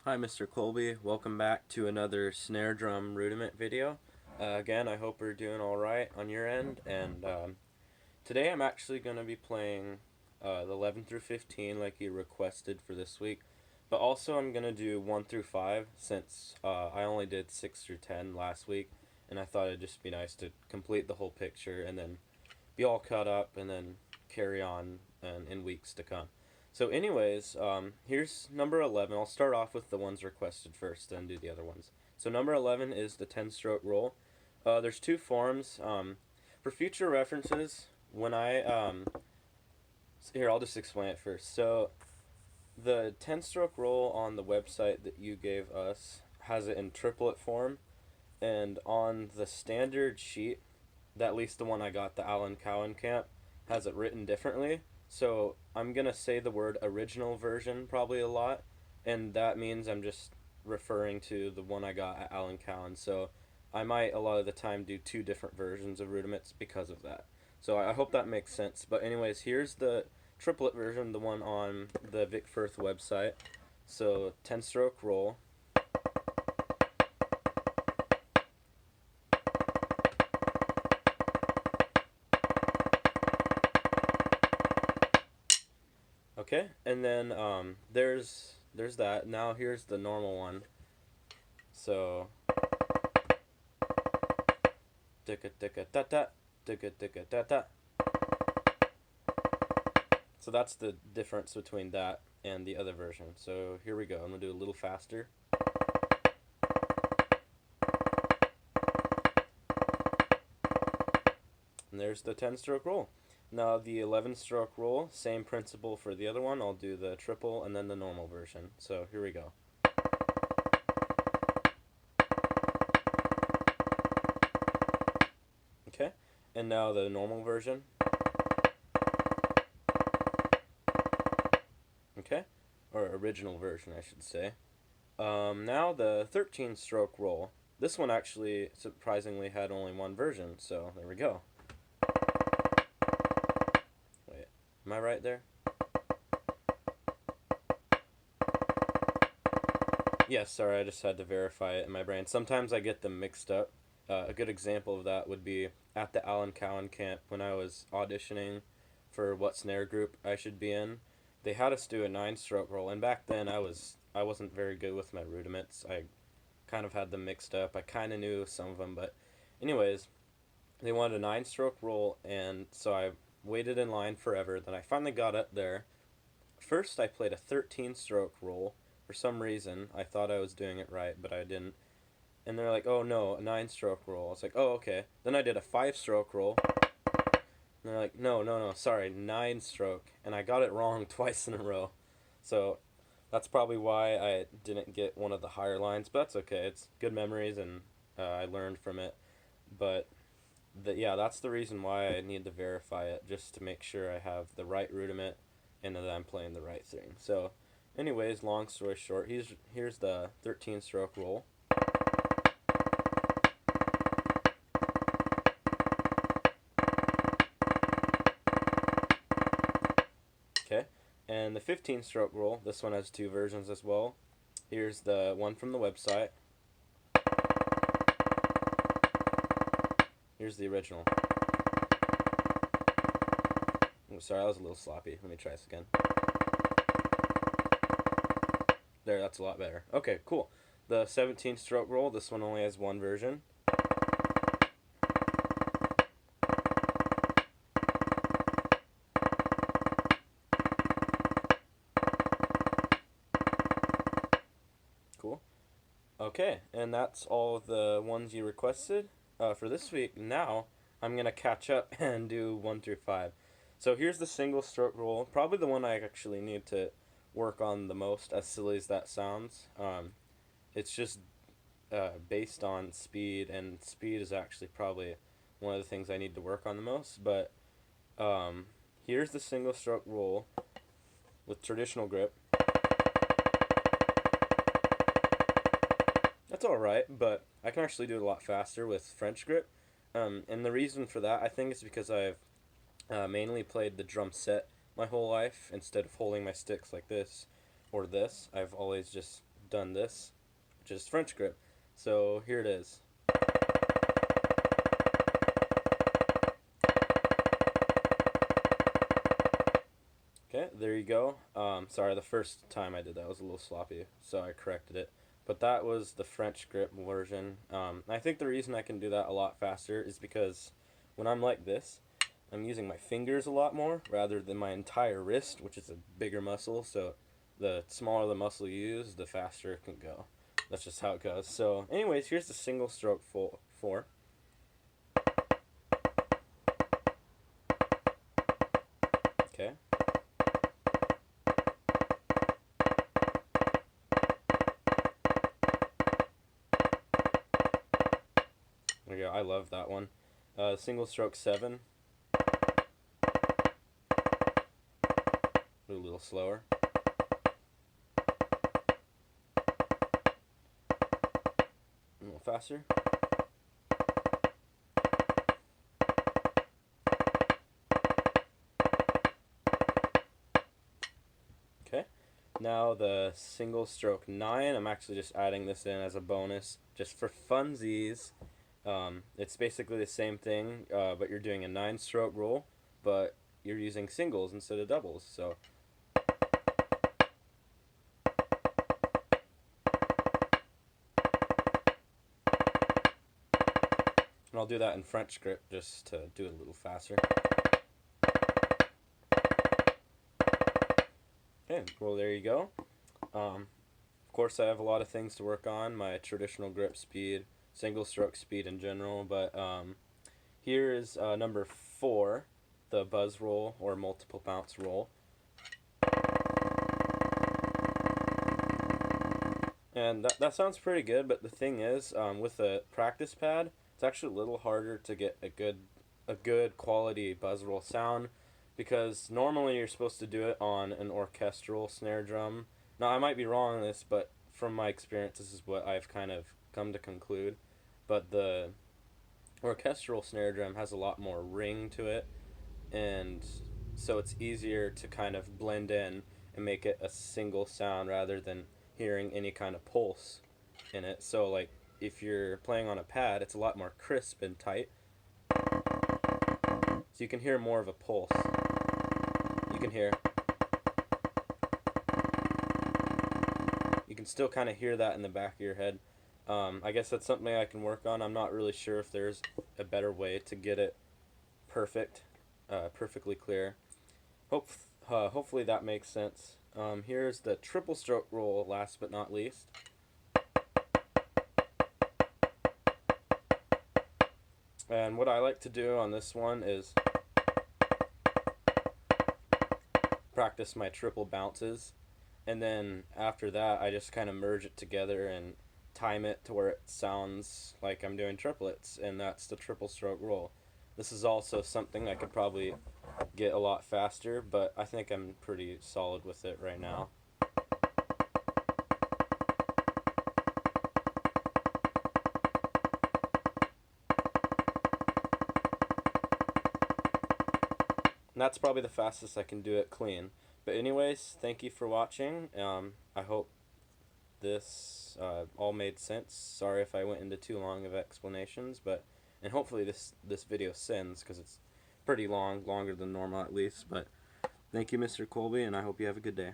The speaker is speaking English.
Hi Mr. Colby, welcome back to another snare drum rudiment video. Again, I hope you're doing alright on your end, and today I'm actually going to be playing the 11 through 15 like you requested for this week, but also I'm going to do 1 through 5 since I only did 6 through 10 last week, and I thought it'd just be nice to complete the whole picture and then be all caught up and then carry on in weeks to come. So anyways, here's number 11. I'll start off with the ones requested first, then do the other ones. So number 11 is the 10-stroke roll. There's two forms. For future references, when here, I'll just explain it first. So the 10-stroke roll on the website that you gave us has it in triplet form, and on the standard sheet, at least the one I got, the Alan Cowan Camp, has it written differently. So I'm going to say the word original version probably a lot, and that means I'm just referring to the one I got at Alan Cowan. So I might a lot of the time do two different versions of rudiments because of that. So I hope that makes sense. But anyways, here's the triplet version, the one on the Vic Firth website. So 10-stroke roll. Okay, and then there's that. Now here's the normal one. So ticka ticka ta ta, ticka ticka ta ta. So that's the difference between that and the other version. So here we go. I'm gonna do a little faster. And there's the 10-stroke roll. Now the 11-stroke roll, same principle for the other one. I'll do the triple and then the normal version. So here we go. Okay, and now the normal version. Okay, or original version I should say. Now the 13-stroke roll. This one actually surprisingly had only one version, so there we go. Wait, am I right there? Yes, sorry, I just had to verify it in my brain. Sometimes I get them mixed up. A good example of that would be at the Alan Cowan camp when I was auditioning for what snare group I should be in. They had us do a 9-stroke roll, and back then I wasn't very good with my rudiments. I kind of had them mixed up. I kind of knew some of them, but anyways, they wanted a 9-stroke roll, and so I waited in line forever. Then I finally got up there. First, I played a 13-stroke roll. For some reason, I thought I was doing it right, but I didn't. And they're like, oh no, a 9-stroke roll. I was like, oh, okay. Then I did a 5-stroke roll. And they're like, no, sorry, 9-stroke. And I got it wrong twice in a row. So that's probably why I didn't get one of the higher lines, but that's okay. It's good memories, and I learned from it. But yeah, that's the reason why I need to verify it, just to make sure I have the right rudiment and that I'm playing the right thing. So anyways, long story short, here's the 13-stroke roll. Okay, and the 15-stroke roll, this one has two versions as well. Here's the one from the website. Here's the original. Oh, sorry, that was a little sloppy. Let me try this again. There, that's a lot better. Okay, cool. The 17-stroke roll, this one only has one version. Cool. Okay, and that's all the ones you requested for this week. Now, I'm going to catch up and do 1 through 5. So here's the single stroke roll, probably the one I actually need to work on the most, as silly as that sounds. It's just based on speed, and speed is actually probably one of the things I need to work on the most. But here's the single stroke roll with traditional grip. That's alright, but I can actually do it a lot faster with French grip. And the reason for that, I think, is because I've mainly played the drum set my whole life instead of holding my sticks like this or this. I've always just done this, which is French grip. So here it is. Okay, there you go. Sorry, the first time I did that was a little sloppy, so I corrected it. But that was the French grip version. I think the reason I can do that a lot faster is because when I'm like this, I'm using my fingers a lot more rather than my entire wrist, which is a bigger muscle. So the smaller the muscle you use, the faster it can go. That's just how it goes. So, anyways, here's the single stroke four. Okay. There you go. I love that one. Single stroke 7. A little slower. A little faster. Okay. Now the single stroke 9. I'm actually just adding this in as a bonus, just for funsies. It's basically the same thing, but you're doing a 9-stroke roll, but you're using singles instead of doubles. So. And I'll do that in French grip just to do it a little faster. Okay, well there you go. Of course I have a lot of things to work on, my traditional grip speed, single stroke speed in general, but here is number 4, the buzz roll or multiple bounce roll. And that sounds pretty good, but the thing is, with a practice pad, it's actually a little harder to get a good quality buzz roll sound, because normally you're supposed to do it on an orchestral snare drum. Now I might be wrong on this, but from my experience, this is what I've kind of come to conclude. But the orchestral snare drum has a lot more ring to it, and so it's easier to kind of blend in and make it a single sound rather than hearing any kind of pulse in it. So like if you're playing on a pad, it's a lot more crisp and tight, so you can hear more of a pulse. You can still kind of hear that in the back of your head. I guess that's something I can work on. I'm not really sure if there's a better way to get it perfectly clear. Hopefully that makes sense. Here's the triple stroke roll, last but not least. And what I like to do on this one is practice my triple bounces, and then after that I just kind of merge it together and time it to where it sounds like I'm doing triplets, and that's the triple stroke roll. This is also something I could probably get a lot faster, but I think I'm pretty solid with it right now. And that's probably the fastest I can do it clean. But anyways, thank you for watching. I hope this all made sense. Sorry if I went into too long of explanations, but and hopefully this video sends, because it's pretty long, longer than normal at least. But thank you, Mr. Colby, and I hope you have a good day.